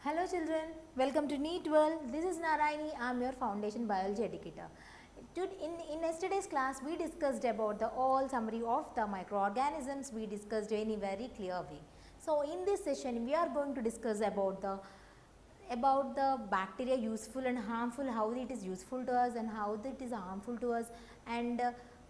Hello children, welcome to Neet World. This is Narayani, I am your foundation biology educator. In yesterday's class, we discussed about the all summary of the microorganisms. We discussed in a very clear way. So in this session, we are going to discuss about the bacteria useful and harmful, how it is useful to us and how it is harmful to us, and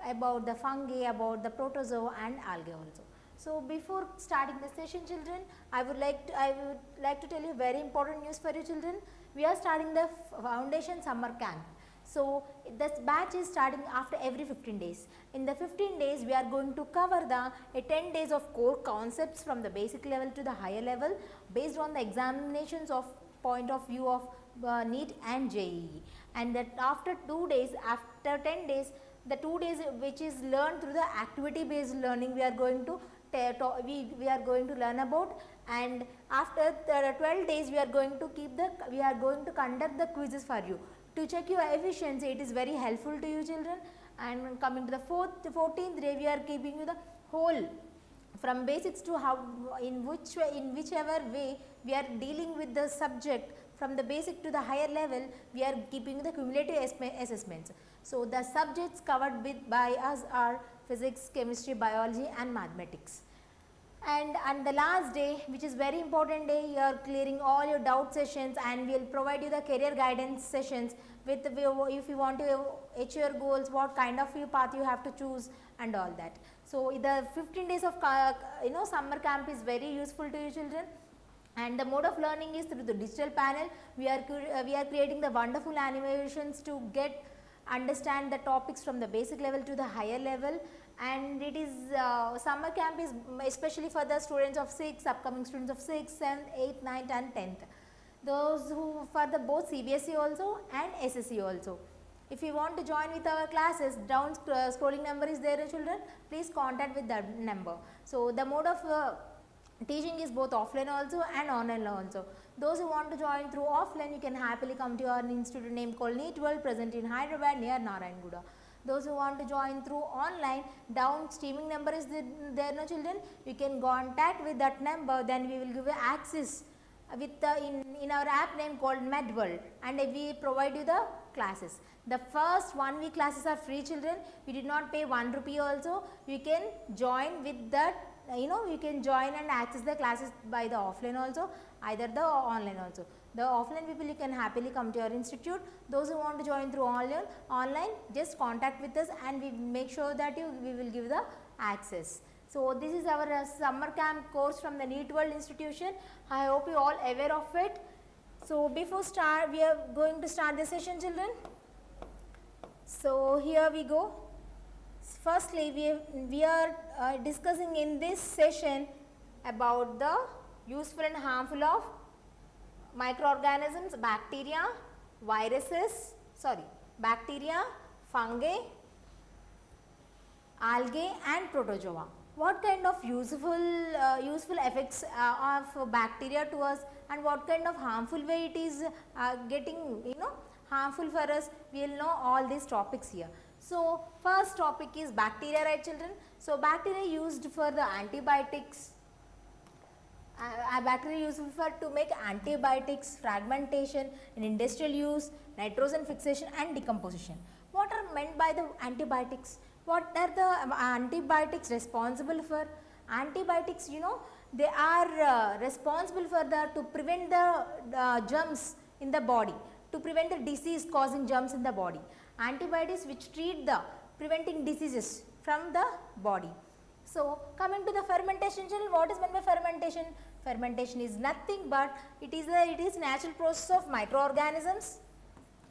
about the fungi, about the protozoa and algae also. So before starting the session children, I would like to tell you very important news for you children. We are starting the foundation summer camp. So this batch is starting after every 15 days. In the 15 days, we are going to cover the 10 days of core concepts from the basic level to the higher level based on the examinations of point of view of NEET and JEE. And that after 2 days, after 10 days, the 2 days which is learned through the activity based learning, we are going to learn about, and after 12 days we are going to conduct the quizzes for you to check your efficiency. It is very helpful to you children. And coming to the 14th day, we are giving you the whole from basics to how in whichever way we are dealing with the subject from the basic to the higher level. We are keeping the cumulative assessments. So the subjects covered by us are physics, chemistry, biology and mathematics. And the last day, which is very important day, you are clearing all your doubt sessions, and we will provide you the career guidance sessions with if you want to achieve your goals, what kind of path you have to choose and all that. So the 15 days of summer camp is very useful to you children. And the mode of learning is through the digital panel. We are creating the wonderful animations to understand the topics from the basic level to the higher level. And it is summer camp is especially for the students of 6, upcoming students of 6, 7th, 8th, 9th and 10th. Those who for the both CBSE also and SSE also. If you want to join with our classes, down scrolling number is there children, please contact with that number. So the mode of teaching is both offline also and online also. Those who want to join through offline, you can happily come to our institute name called Neet World, present in Hyderabad near Narayanguda. Those who want to join through online, down streaming number is there no children, you can contact with that number, then we will give you access with in our app name called Neet World, and we provide you the classes. The first 1 week classes are free children, we did not pay 1 rupee also. You can join with that, you can join and access the classes by the offline also, either the online also. The offline people, you can happily come to our institute. Those who want to join through online, just contact with us and we make sure that we will give the access. So this is our summer camp course from the Neet World institution. I hope you all aware of it. So before start, we are going to start the session children. So here we go. Firstly, we are discussing in this session about the useful and harmful of microorganisms, bacteria, fungi, algae and protozoa. What kind of useful effects of bacteria to us, and what kind of harmful way it is getting harmful for us, we will know all these topics here. So first topic is bacteria, right children? So bacteria used for the antibiotics. Bacteria used to make antibiotics, fragmentation, in industrial use, nitrogen fixation and decomposition. What are meant by the antibiotics? What are the antibiotics responsible for? Antibiotics, they are responsible for to prevent the germs in the body, to prevent the disease causing germs in the body. Antibiotics which treat the preventing diseases from the body. So coming to the fermentation children, what is meant by fermentation? Fermentation is nothing but it is natural process of microorganisms.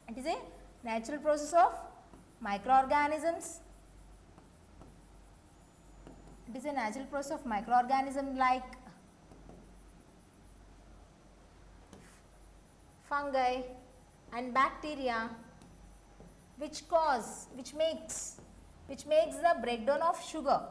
It is a natural process of microorganisms. It is a natural process of microorganism like fungi and bacteria, which makes the breakdown of sugar,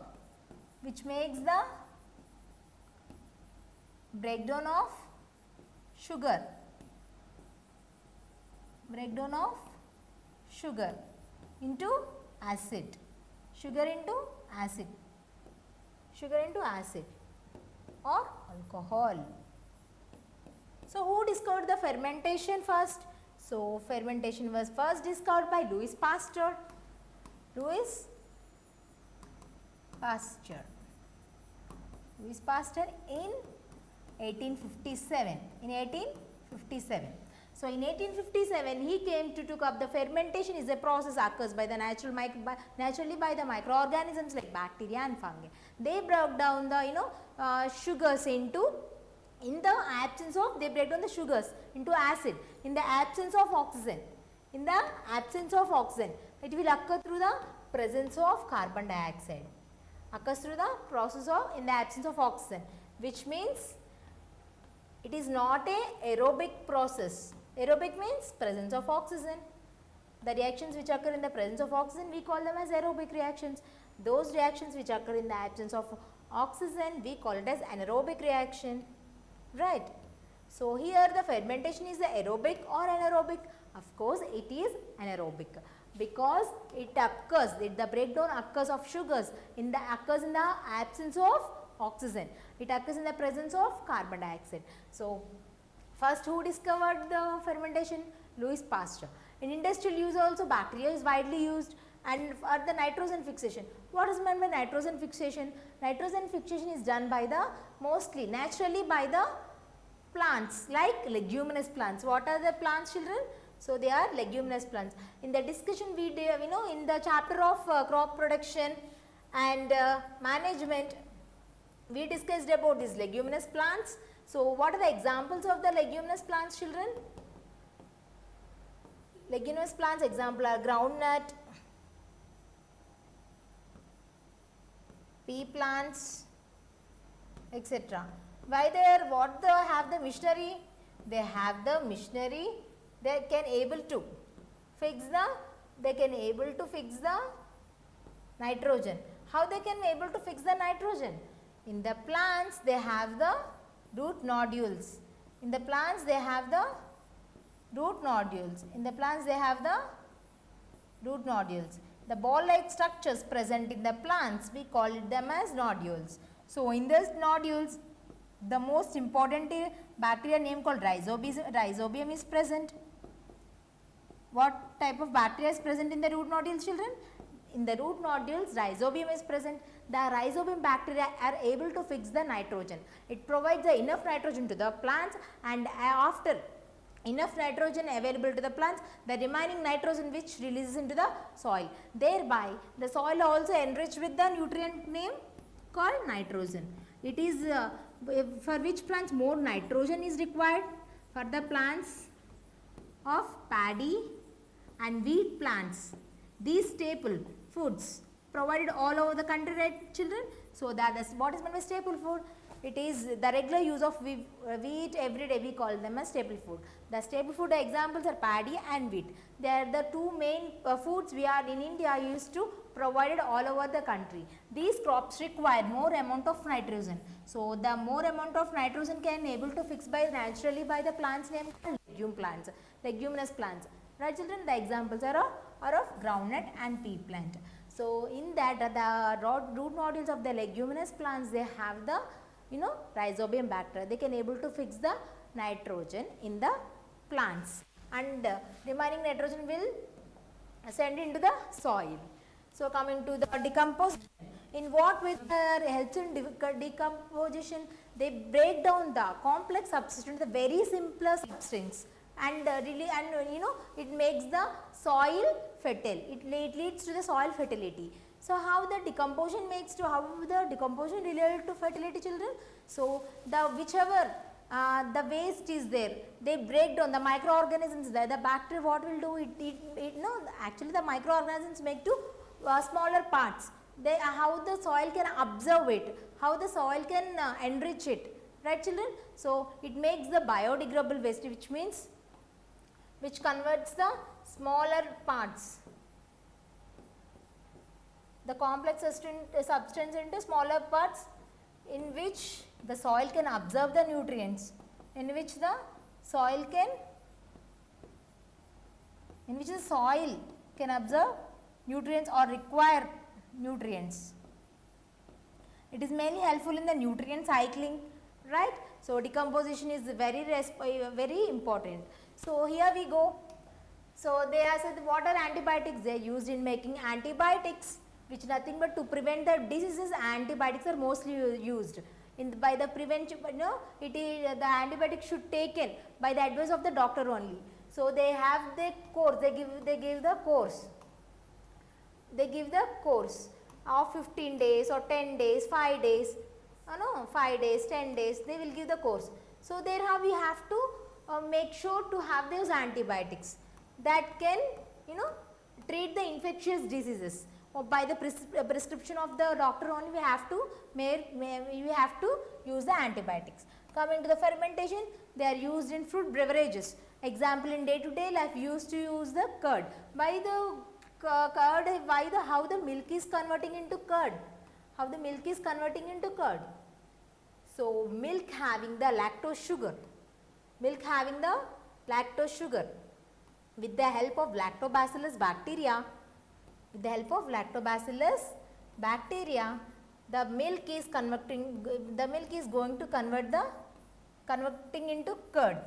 into acid, or alcohol. So who discovered the fermentation first? So, fermentation was first discovered by Louis Pasteur. Louis Pasteur. Louis Pasteur in 1857. In 1857. So, in 1857 he came to took up the fermentation is a process occurs by the naturally by the microorganisms like bacteria and fungi. They broke down the sugars into, in the absence of, they break down the sugars into acid in the absence of oxygen. In the absence of oxygen, it will occur through the presence of carbon dioxide. Occurs through the process of, in the absence of oxygen, which means it is not a aerobic process. Aerobic means presence of oxygen. The reactions which occur in the presence of oxygen, we call them as aerobic reactions. Those reactions which occur in the absence of oxygen, we call it as anaerobic reaction. Right. So, here the fermentation is the aerobic or anaerobic? Of course, it is anaerobic because it occurs, the breakdown occurs of sugars occurs in the absence of oxygen. It occurs in the presence of carbon dioxide. So, first who discovered the fermentation? Louis Pasteur. In industrial use also bacteria is widely used, and for the nitrogen fixation. What is meant by nitrogen fixation? Nitrogen fixation is done by the mostly naturally by the plants like leguminous plants. What are the plants, children? So, they are leguminous plants. In the discussion we did, in the chapter of crop production and management, we discussed about these leguminous plants. So, what are the examples of the leguminous plants, children? Leguminous plants example are groundnut, pea plants, etc. Why they are, what they have the machinery? They have the machinery, they can able to fix the nitrogen. How they can able to fix the nitrogen? In the plants they have the root nodules. In the plants they have the root nodules. In the plants they have the root nodules. The ball-like structures present in the plants, we call them as nodules. So, in these nodules, the most important bacteria name called rhizobium is present. What type of bacteria is present in the root nodules, children? In the root nodules, rhizobium is present. The rhizobium bacteria are able to fix the nitrogen. It provides enough nitrogen to the plants, and after enough nitrogen available to the plants, the remaining nitrogen which releases into the soil. Thereby, the soil also enriched with the nutrient name called nitrogen. It is for which plants more nitrogen is required? For the plants of paddy and wheat plants. These staple foods provided all over the country, right, children? So, that is what is meant by staple food. It is the regular use of wheat every day, we call them as staple food. The staple food examples are paddy and wheat. They are the two main foods we are in India used to provided all over the country. These crops require more amount of nitrogen. So, the more amount of nitrogen can able to fix by naturally by the plants named leguminous plants. Right, children? The examples are of groundnut and pea plant. So, in that the root nodules of the leguminous plants, they have the rhizobium bacteria. They can able to fix the nitrogen in the plants, and remaining nitrogen will send into the soil. So, coming to the decomposition. In what way helps in decomposition? They break down the complex substance, the very simpler substance, and it makes the soil fertile. It leads to the soil fertility. So, how the decomposition makes to, how the decomposition related to fertility, children? So, the whichever the waste is there, they break down the microorganisms there. The bacteria what will do? Actually the microorganisms make to smaller parts. They how the soil can absorb it, how the soil can enrich it, right, children? So, it makes the biodegradable waste, which means which converts the smaller parts, the complex substance into smaller parts, in which the soil can absorb the nutrients, in which the soil can absorb nutrients or require nutrients. It is mainly helpful in the nutrient cycling, right? So, decomposition is very important. So, here we go. So, they are said what are antibiotics? They are used in making antibiotics, which nothing but to prevent the diseases. Antibiotics are mostly used by the prevention, it is the antibiotic should taken by the advice of the doctor only. So, they have the course, they give the course, they give the course of 15 days or 10 days, 5 days, 5 days, 10 days, they will give the course. So, there we have to make sure to have those antibiotics that can treat the infectious diseases. Or by the prescription of the doctor only we have to use the antibiotics. Coming to the fermentation, they are used in fruit beverages. Example, in day to day life used to use the curd. By the curd, how the milk is converting into curd, how the milk is converting into curd. So, milk having the lactose sugar, with the help of lactobacillus bacteria, the milk is going to converting into curd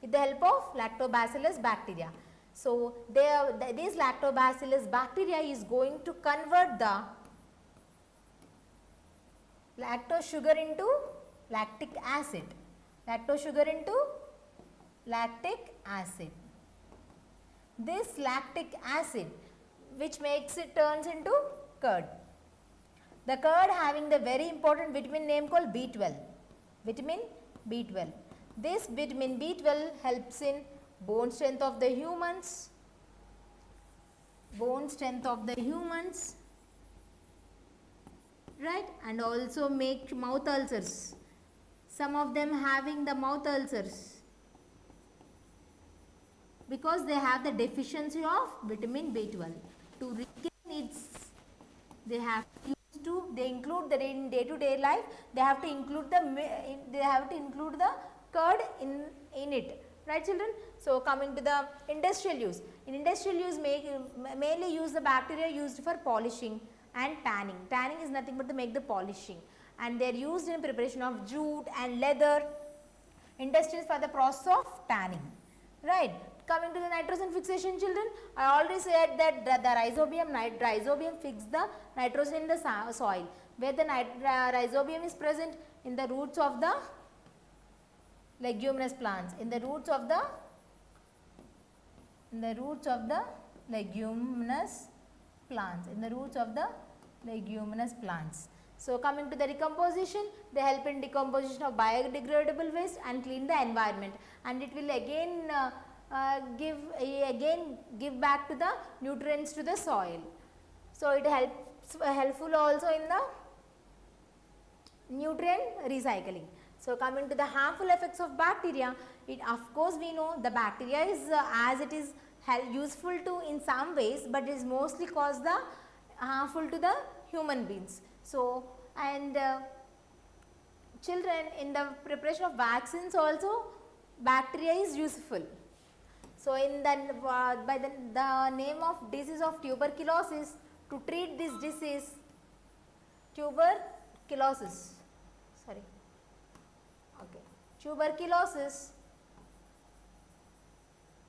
with the help of lactobacillus bacteria. So, this lactobacillus bacteria is going to convert the lactose sugar into lactic acid, This lactic acid which makes it turns into curd. The curd having the very important vitamin name called B12, vitamin B12. This vitamin B12 helps in bone strength of the humans, right, and also make mouth ulcers. Some of them having the mouth ulcers because they have the deficiency of vitamin B12. To regain its, they include the in day-to-day life. They have to include the curd in it, right, children? So, coming to the industrial use. In industrial use, mainly use the bacteria used for polishing and tanning. Tanning is nothing but to make the polishing, and they are used in preparation of jute and leather. Industries for the process of tanning, right? Coming to the nitrogen fixation, children, I already said that the rhizobium fixes the nitrogen in the soil. Where the rhizobium is present? In the roots of the leguminous plants. In the roots of the leguminous plants. So, coming to the decomposition, they help in decomposition of biodegradable waste and clean the environment, and it will again give back to the nutrients to the soil. So, it helpful also in the nutrient recycling. So, coming to the harmful effects of bacteria, of course we know the bacteria is as it is useful to in some ways, but it is mostly cause the harmful to the human beings. So, and children, in the preparation of vaccines also bacteria is useful. So, in the by the name of disease of tuberculosis, to treat this disease, tuberculosis,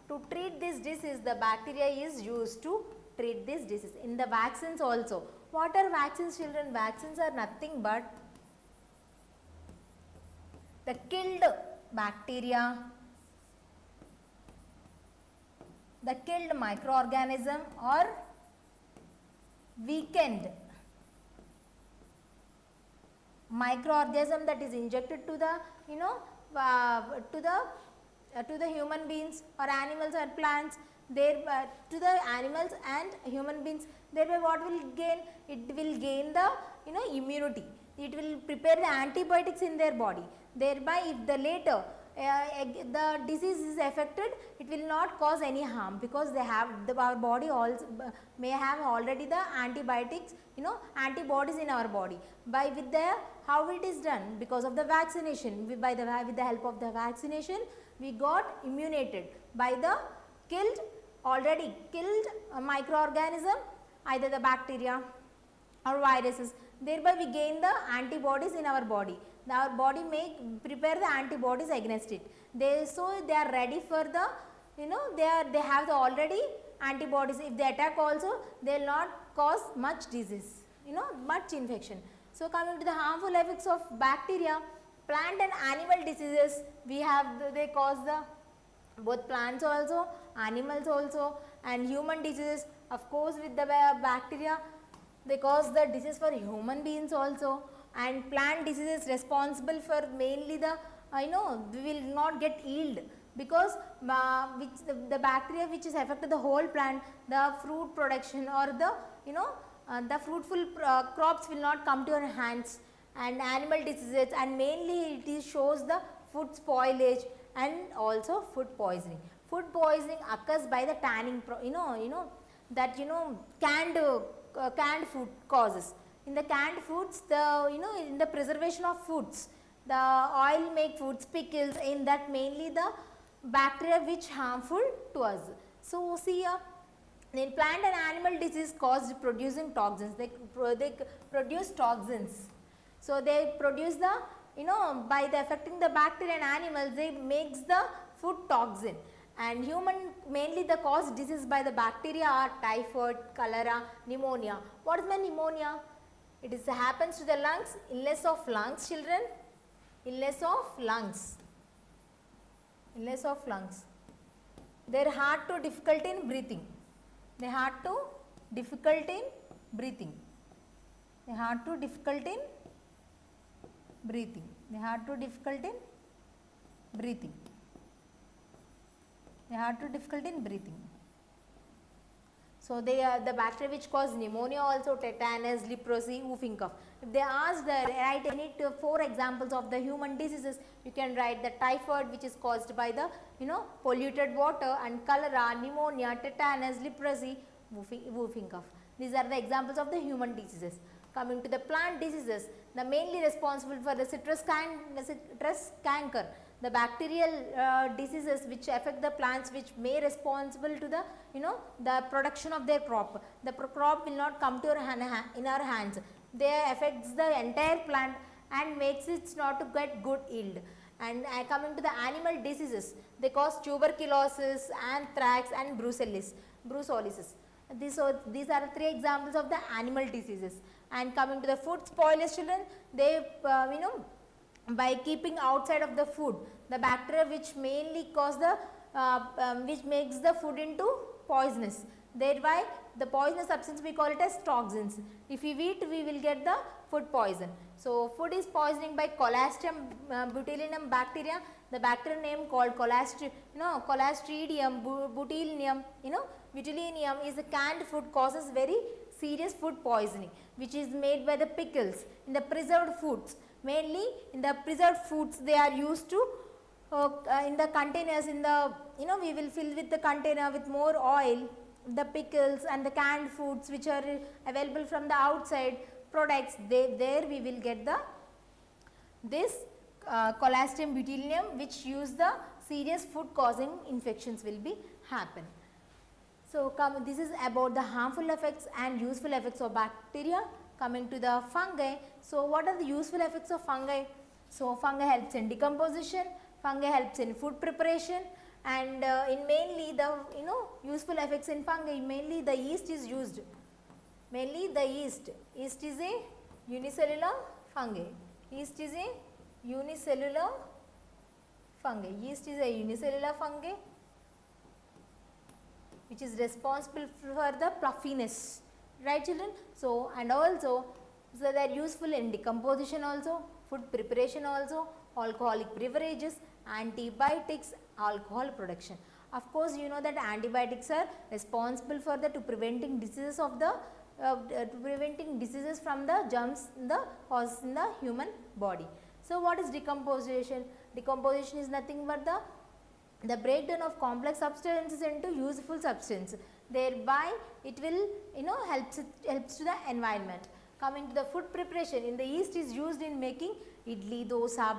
to treat this disease, the bacteria is used to treat this disease. In the vaccines also, what are vaccines, children? Vaccines are nothing but the killed bacteria, the killed microorganism or weakened microorganism that is injected to the to the human beings or animals or plants, to the animals and human beings. Thereby what will gain? It will gain the immunity. It will prepare the antibiotics in their body. Thereby if the later the disease is affected, it will not cause any harm, because they have our body also may have already the antibiotics, antibodies in our body. By with the how it is done? Because of the vaccination. With the help of the vaccination, we got immunized by the already killed microorganism, either the bacteria or viruses. Thereby we gain the antibodies in our body. our body prepare the antibodies against it. So they are ready for the, they have the already antibodies. If they attack also, they will not cause much disease, much infection. So coming to the harmful effects of bacteria, plant and animal diseases, they cause the both plants also, animals also, and human diseases. Of course, with the bacteria, they cause the disease for human beings also, and plant diseases responsible for mainly the, we will not get yield, because the bacteria which is affected the whole plant, the fruit production or the, the fruitful crops will not come to your hands, and animal diseases, and mainly it shows the food spoilage and also food poisoning. Food poisoning occurs by the tanning, that canned food causes. In the canned foods, in the preservation of foods, the oil make foods, pickles, in that mainly the bacteria which harmful to us. So see here, in plant and animal disease caused producing toxins, they produce toxins. So they produce the, by the affecting the bacteria and animals, they makes the food toxin. And human, mainly the cause disease by the bacteria are typhoid, cholera, pneumonia. What is my pneumonia? It happens to the lungs, illness of lungs, children, illness of lungs, illness of lungs. They are hard to difficult in breathing. They are hard to difficult in breathing. They are hard to difficult in breathing. They are hard to difficult in breathing. They are hard to difficult in breathing. So they are the bacteria which cause pneumonia also, tetanus, leprosy, whooping cough. If they ask write any 4 examples of the human diseases, you can write the typhoid which is caused by the polluted water, and cholera, pneumonia, tetanus, leprosy, whooping cough. These are the examples of the human diseases. Coming to the plant diseases, the mainly responsible for the citrus canker, the bacterial diseases which affect the plants, which may responsible to the, the production of their crop. The crop will not come to in our hands. They affects the entire plant and makes it not to get good yield. And coming to the animal diseases, they cause tuberculosis, anthrax, and brucellosis. These are the 3 examples of the animal diseases. And coming to the food spoilage, children, they by keeping outside of the food, the bacteria which mainly cause the which makes the food into poisonous. Thereby the poisonous substance we call it as toxins. If we eat, we will get the food poison. So food is poisoning by Clostridium botulinum bacteria. The bacteria name called Clostridium botulinum, botulinum is a canned food, causes very serious food poisoning, which is made by the pickles in the preserved foods. Mainly in the preserved foods, they are used to in the containers, in the we will fill with the container with more oil, the pickles and the canned foods which are available from the outside products. There we will get this Clostridium botulinum, which use the serious food causing infections will be happen. So this is about the harmful effects and useful effects of bacteria. Coming to the fungi, so what are the useful effects of fungi? So fungi helps in decomposition, fungi helps in food preparation, and in mainly the useful effects in fungi, mainly the yeast is used. Mainly the yeast is a unicellular fungi. Yeast is a unicellular fungi. Yeast is a unicellular fungi which is responsible for the fluffiness. Right, children? So, and also, so they are useful in decomposition also, food preparation also, alcoholic beverages, antibiotics, alcohol production. Of course, you know that antibiotics are responsible for to preventing diseases of the preventing diseases from the germs in the human body. So, what is decomposition? Decomposition is nothing but the breakdown of complex substances into useful substance. Thereby it will helps to the environment. Coming to the food preparation, in the yeast is used in making idli, dosa,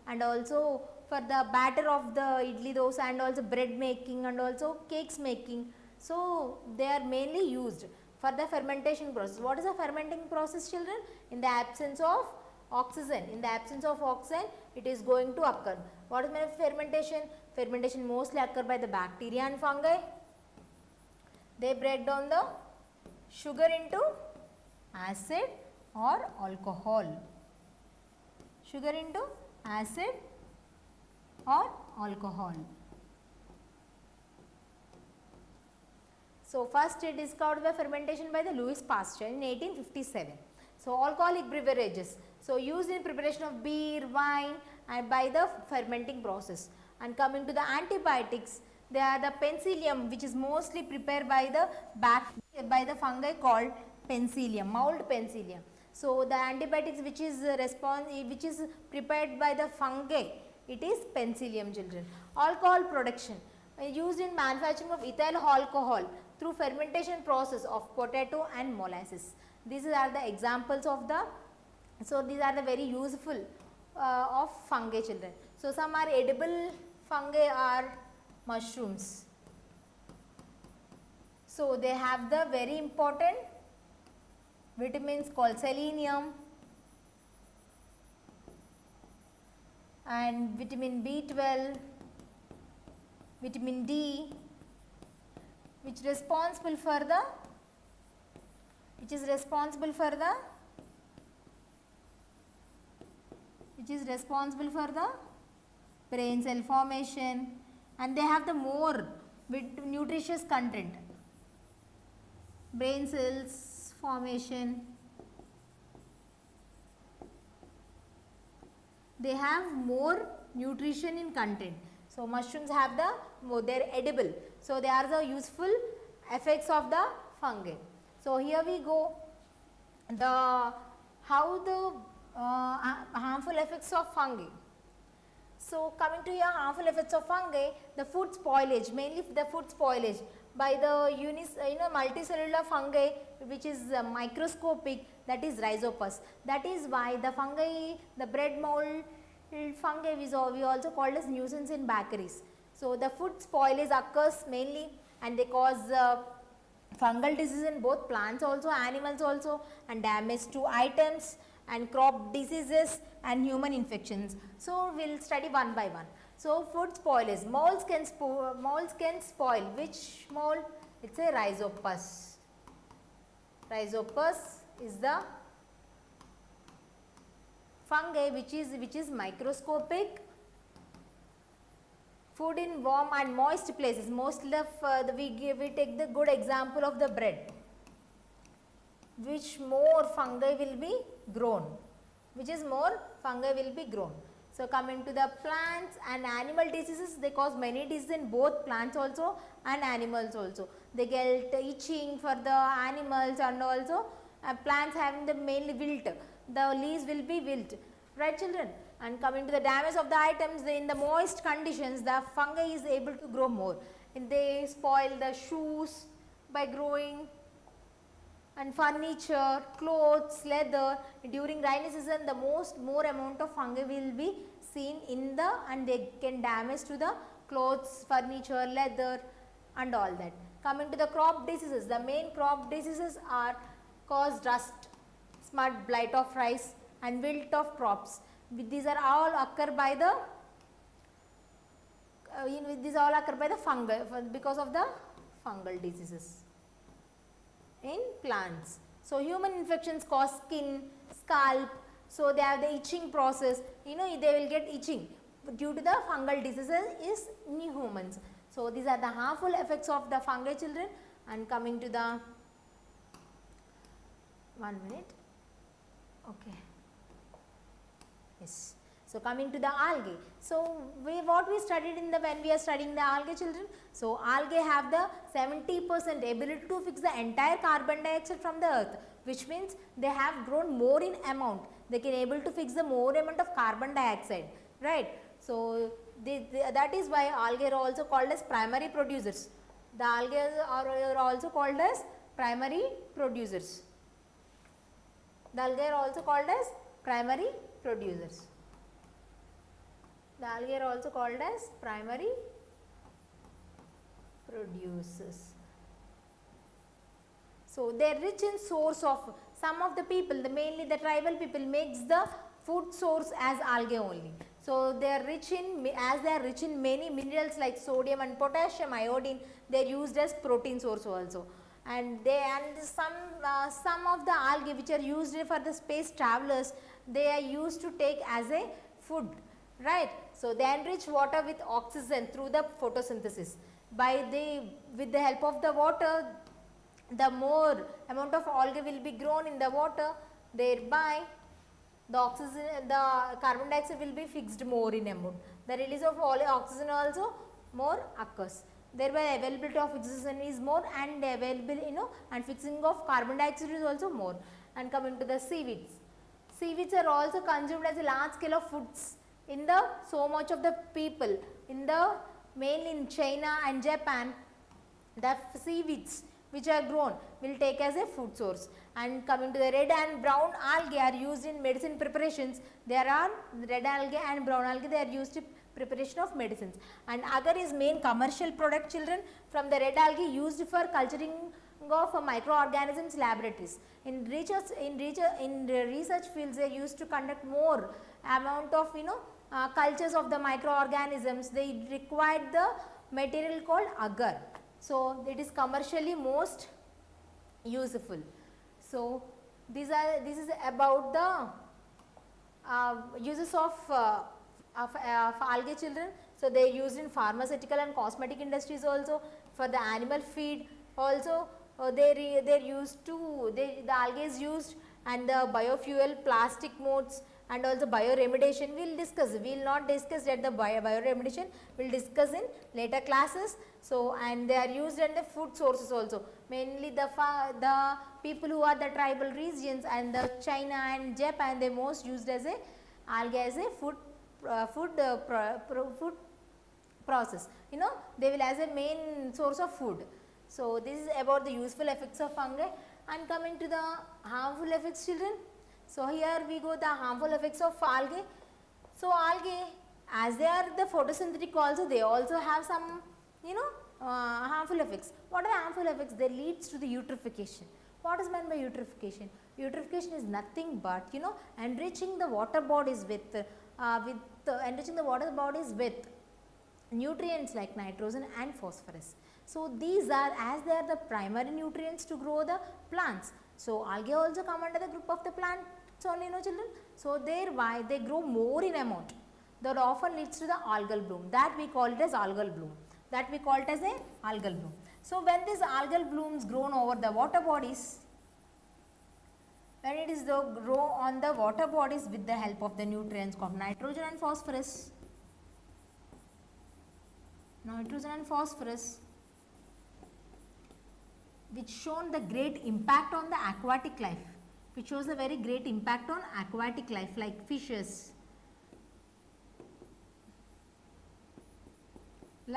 and also for the batter of the idli, dosa, and also bread making, and also cakes making. So they are mainly used for the fermentation process. What is the fermenting process, children? In the absence of oxygen. In the absence of oxygen, it is going to occur. What is fermentation? Fermentation mostly occur by the bacteria and fungi. They break down the sugar into acid or alcohol. Sugar into acid or alcohol. So, first it discovered the fermentation by the Louis Pasteur in 1857. So, alcoholic beverages. So, used in preparation of beer, wine and by the fermenting process. And coming to the antibiotics, they are the penicillium, which is mostly prepared by the fungi called penicillium, mold penicillium. So, the antibiotics which is prepared by the fungi, it is penicillium, children. Alcohol production used in manufacturing of ethyl alcohol through fermentation process of potato and molasses. These are the examples of the, so these are the very useful of fungi, children. So, some are edible fungi are mushrooms. So, they have the very important vitamins called selenium and vitamin B12, vitamin D, which is responsible for the brain cell formation, and they have the more nutritious content. Brain cells formation, they have more nutrition in content. So, mushrooms have they are edible. So, they are the useful effects of the fungi. So, here we go, how the harmful effects of fungi. So, coming to here, harmful effects of fungi, the food spoilage, mainly the food spoilage by the multicellular fungi which is microscopic, that is rhizopus. That is why the fungi, the bread mold fungi we also called as nuisance in bakeries. So, the food spoilage occurs mainly and they cause fungal disease in both plants also, animals also, and damage to items and crop diseases and human infections. So, we will study one by one. So, food spoilage, molds can spoil. Which mold? It is a rhizopus. Rhizopus is the fungi which is microscopic. Food in warm and moist places, mostly we take the good example of the bread. Which more fungi will be grown? So, coming to the plants and animal diseases, they cause many diseases in both plants also and animals also. They get itching for the animals and also plants having the mainly wilt. The leaves will be wilt, right, children? And coming to the damage of the items, in the moist conditions, the fungi is able to grow more. And they spoil the shoes by growing, and furniture, clothes, leather. During rainy season, the more amount of fungi will be seen in the, and they can damage to the clothes, furniture, leather and all that. Coming to the crop diseases, the main crop diseases are cause rust, smut, blight of rice and wilt of crops. These are all occur by the fungi because of the fungal diseases in plants. So, human infections cause skin, scalp. So, they have the itching process, they will get itching due to the fungal diseases in humans. So, these are the harmful effects of the fungi, children. And coming to the, 1 minute, okay, yes. So, coming to the algae. So, what we studied when we are studying the algae, children. So, algae have the 70% ability to fix the entire carbon dioxide from the earth, which means they have grown more in amount. They can able to fix the more amount of carbon dioxide, right. So, that is why algae are also called as primary producers. The algae are also called as primary producers. The algae are also called as primary producers. The algae are also called as primary producers. So, they are rich in source of, some of the people, mainly the tribal people makes the food source as algae only. So they are rich in, as they are rich in many minerals like sodium and potassium, iodine, they are used as protein source also. And some of the algae which are used for the space travelers, they are used to take as a food, right. So they enrich water with oxygen through the photosynthesis. With the help of the water, the more amount of algae will be grown in the water, thereby the carbon dioxide will be fixed more in amount. The release of oxygen also more occurs. Thereby availability of oxygen is more, and available and fixing of carbon dioxide is also more. And coming to the seaweeds. Seaweeds are also consumed as a large scale of foods in the so much of the people in the mainly in China and Japan. The seaweeds which are grown will take as a food source. And coming to the red and brown algae are used in medicine preparations. There are red algae and brown algae, they are used in preparation of medicines. And agar is main commercial product, children, from the red algae used for culturing of microorganisms laboratories. In research fields, they used to conduct more amount of cultures of the microorganisms. They required the material called agar. So it is commercially most useful. So this is about the uses of algae, children. So they are used in pharmaceutical and cosmetic industries also, for the animal feed also. The algae is used, and the biofuel, plastic modes, and also bioremediation we will discuss. We will not discuss at the bioremediation, we will discuss in later classes. So and they are used in the food sources also, mainly the people who are the tribal regions and the China and Japan, they most used as a algae as a food process, they will as a main source of food. So this is about the useful effects of fungi. And coming to the harmful effects, children. So here we go the harmful effects of algae. So algae, as they are the photosynthetic also, they also have some harmful effects. What are the harmful effects? They leads to the eutrophication. What is meant by eutrophication? Eutrophication is nothing but enriching the water bodies with nutrients like nitrogen and phosphorus. So these are, as they are the primary nutrients to grow the plants. So algae also come under the group of the plants only, children. So thereby they grow more in amount. That often leads to the algal bloom. That we call it as algal bloom. So when these algal blooms grown over the water bodies, when it is grow on the water bodies with the help of the nutrients called nitrogen and phosphorus, which shown the great impact on the aquatic life, which shows a very great impact on aquatic life like fishes. The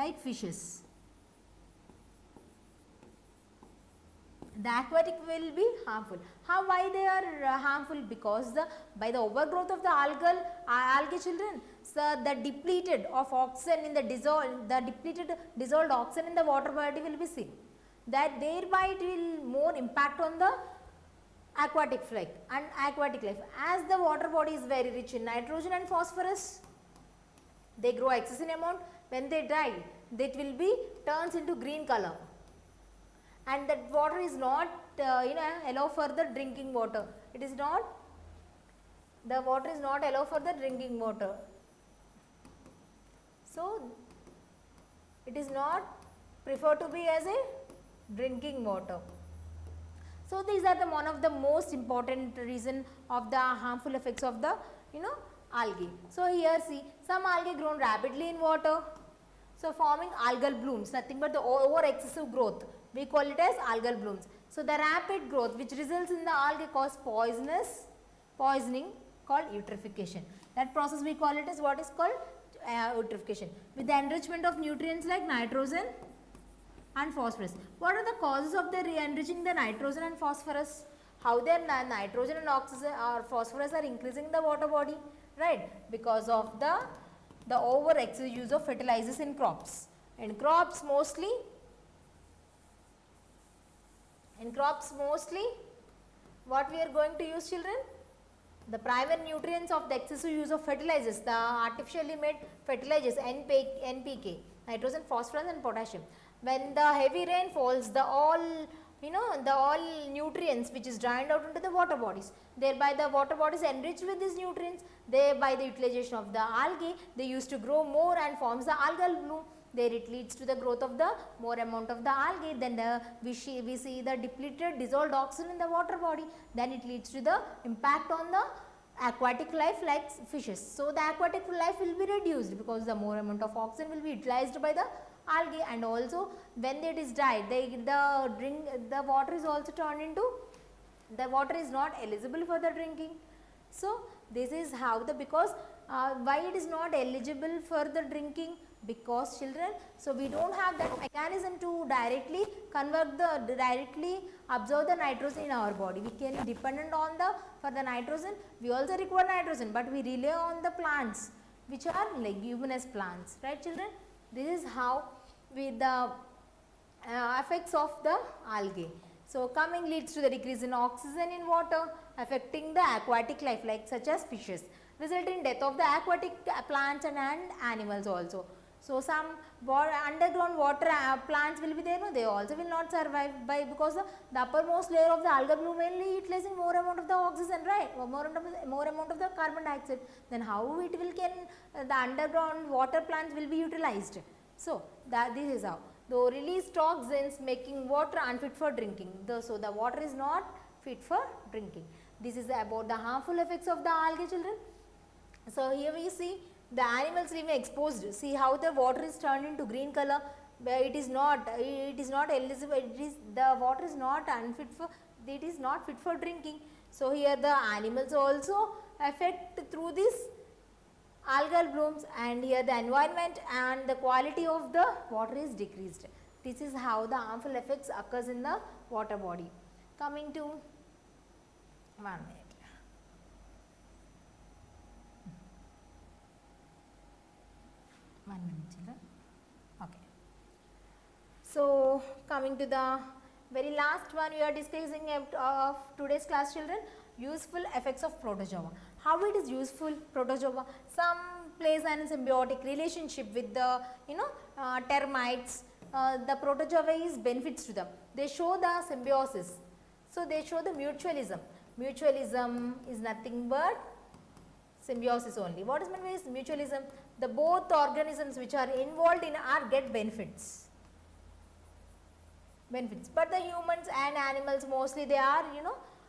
aquatic will be harmful. Why they are harmful? Because by the overgrowth of the algae, children, so the depleted of oxygen in the dissolved oxygen in the water body will be seen. That thereby it will more impact on the aquatic life. As the water body is very rich in nitrogen and phosphorus, they grow excess in amount. When they die, that will be turns into green color, and that water is not allow for the drinking water. The water is not allow for the drinking water. So it is not preferred to be as a drinking water. So these are one of the most important reason of the harmful effects of the algae. So here see, some algae grown rapidly in water, so forming algal blooms, nothing but the over excessive growth, we call it as algal blooms. So the rapid growth which results in the algae cause poisoning called eutrophication. That process we call it as what is called eutrophication, with the enrichment of nutrients like nitrogen and phosphorus. What are the causes of the enriching the nitrogen and phosphorus? How their nitrogen and oxygen or phosphorus are increasing in the water body, right? Because of the over excessive use of fertilizers in crops. In crops mostly what we are going to use, children? The primary nutrients of the excessive use of fertilizers, the artificially made fertilizers, NPK, nitrogen, phosphorus and potassium. When the heavy rain falls, the all nutrients which is drained out into the water bodies, thereby the water bodies enriched with these nutrients, thereby the utilization of the algae, they used to grow more and forms the algal bloom. There it leads to the growth of the more amount of the algae, then we see the depleted dissolved oxygen in the water body, then it leads to the impact on the aquatic life like fishes. So, the aquatic life will be reduced because the more amount of oxygen will be utilized by the algae, and also when it is dried, the water is also turned into, the water is not eligible for the drinking. So, this is how because why it is not eligible for the drinking, because children, so we do not have that mechanism to directly convert directly absorb the nitrogen in our body. We can dependent on for the nitrogen, we also require nitrogen, but we rely on the plants which are leguminous plants, right children. This is how with the effects of the algae. So, coming leads to the decrease in oxygen in water, affecting the aquatic life like such as fishes, resulting in death of the aquatic plants and animals also. So, some underground water plants will be there, no, they also will not survive because the uppermost layer of the algal bloom mainly utilizing more amount of the oxygen, right, more amount of the carbon dioxide, then how it will the underground water plants will be utilized. So, this is how. Though release toxins making water unfit for drinking, so the water is not fit for drinking. This is about the harmful effects of the algae, children. So, here we see the animals living exposed, see how the water is turned into green color, where it is not eligible, the water is not unfit for, it is not fit for drinking. So, here the animals also affect through this algal blooms, and here the environment and the quality of the water is decreased. This is how the harmful effects occurs in the water body. Coming to 1 minute. Children. Okay. So, coming to the very last one, we are discussing of today's class, children, useful effects of protozoa. How it is useful, protozoa? Some plays an symbiotic relationship with the termites. The protozoa is benefits to them. They show the symbiosis. So, they show the mutualism. Mutualism is nothing but symbiosis only. What is meant by mutualism? The both organisms which are involved in get benefits. But the humans and animals mostly they are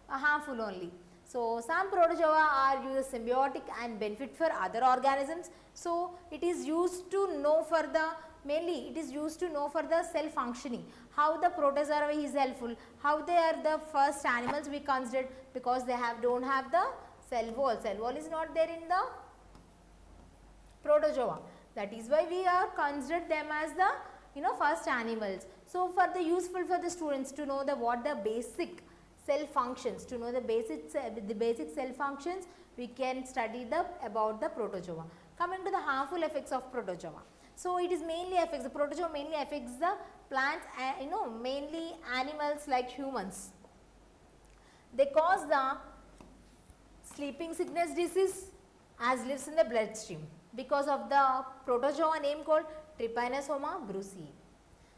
harmful only. So, some protozoa are used symbiotic and benefit for other organisms. So, it is used to know for the mainly it is used to know for the cell functioning, how the protozoa is helpful, how they are the first animals we considered, because they do not have the cell wall. Cell wall is not there in the protozoa. That is why we are considered them as the first animals. So, for the useful for the students to know what the basic cell functions, to know the basic cell functions, we can study about the protozoa. Coming to the harmful effects of protozoa. So, it is mainly affects the protozoa mainly affects the plants and mainly animals like humans. They cause the sleeping sickness disease as lives in the bloodstream because of the protozoa name called Trypanosoma brucei.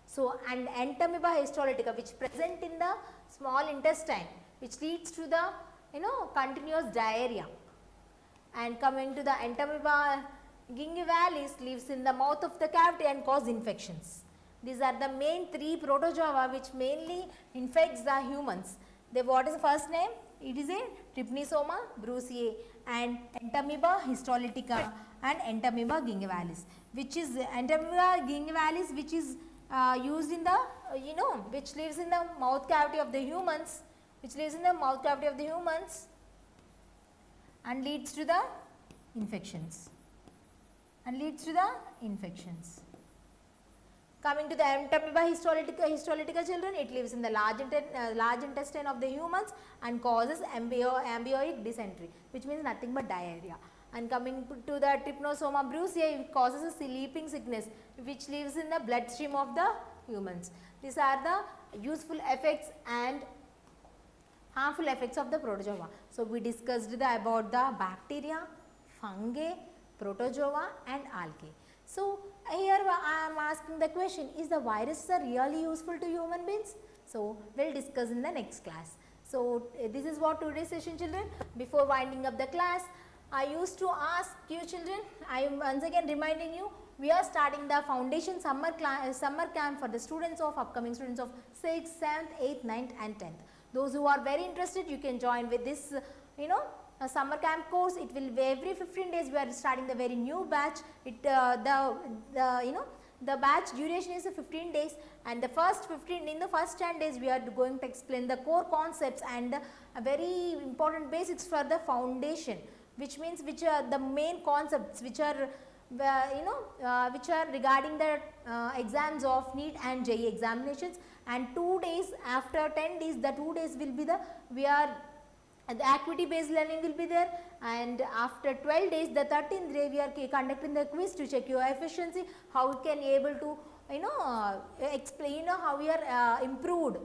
So, and entamoeba histolytica which present in the small intestine, which leads to the continuous diarrhea. And coming to the entamoeba gingivalis lives in the mouth of the cavity and cause infections. These are the main 3 protozoa which mainly infects the humans. What is the first name? It is a Trypanosoma brucei and entamoeba histolytica and entamoeba gingivalis, which is entamoeba gingivalis which is used in the which lives in the mouth cavity of the humans, and leads to the infections. Coming to the entamoeba histolytica children, it lives in the large intestine of the humans and causes ambioic dysentery, which means nothing but diarrhea. And coming to the Trypanosoma brucei, it causes a sleeping sickness which lives in the bloodstream of the humans. These are the useful effects and harmful effects of the protozoa. So we discussed about the bacteria, fungi, protozoa and algae. So here I am asking the question, is the viruses are really useful to human beings? So we will discuss in the next class. So this is what today's session, children. Before winding up the class, I used to ask you children, I am once again reminding you, we are starting the foundation summer camp for the students of upcoming students of 6th, 7th, 8th, 9th and 10th. Those who are very interested, you can join with this a summer camp course. It will be every 15 days we are starting the very new batch. It the batch duration is 15 days, and the first 10 days we are going to explain the core concepts and very important basics for the foundation, which means which are the main concepts which are which are regarding the exams of NEET and JEE examinations. And 2 days after 10 days, the 2 days will be the activity based learning will be there, and after 12 days, the 13th day we are conducting the quiz to check your efficiency, how you can able to explain how we are improved,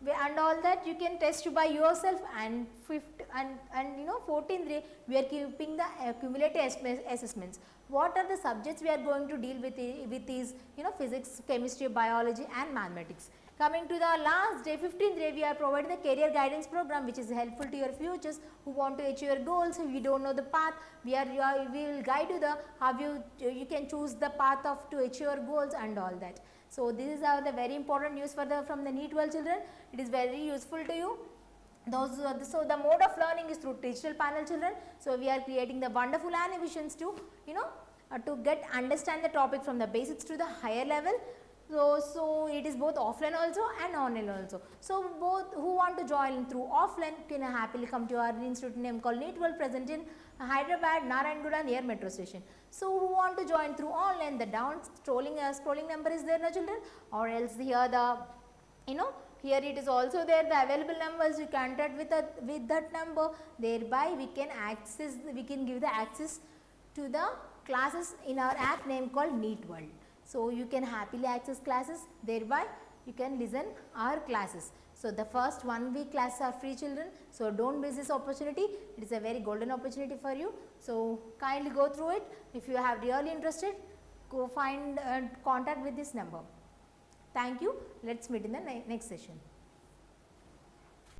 and all that you can test by yourself. And 14th day we are keeping the cumulative assessments. What are the subjects we are going to deal with is physics, chemistry, biology and mathematics. Coming to the last day, 15th day, we are providing the career guidance program, which is helpful to your futures who want to achieve your goals. If you don't know the path, we will guide you the how you can choose the path of to achieve your goals and all that. So this is the very important news for from the Neet World children. It is very useful to you. So the mode of learning is through digital panel, children. So we are creating the wonderful animations to to get understand the topic from the basics to the higher level. So it is both offline also and online also. So both who want to join through offline can happily come to our institute name called Neet World, present in Hyderabad, Narayanguda near metro station. So who want to join through online, the down scrolling number is there, no children, or else here the here it is also there, the available numbers, you contact with that number, thereby we can give the access to the classes in our app name called Neet World. So you can happily access classes, thereby you can listen our classes. So the first 1 week classes are free, children. So don't miss this opportunity. It is a very golden opportunity for you. So kindly go through it. If you have really interested, go find and contact with this number. Thank you. Let's meet in the next session.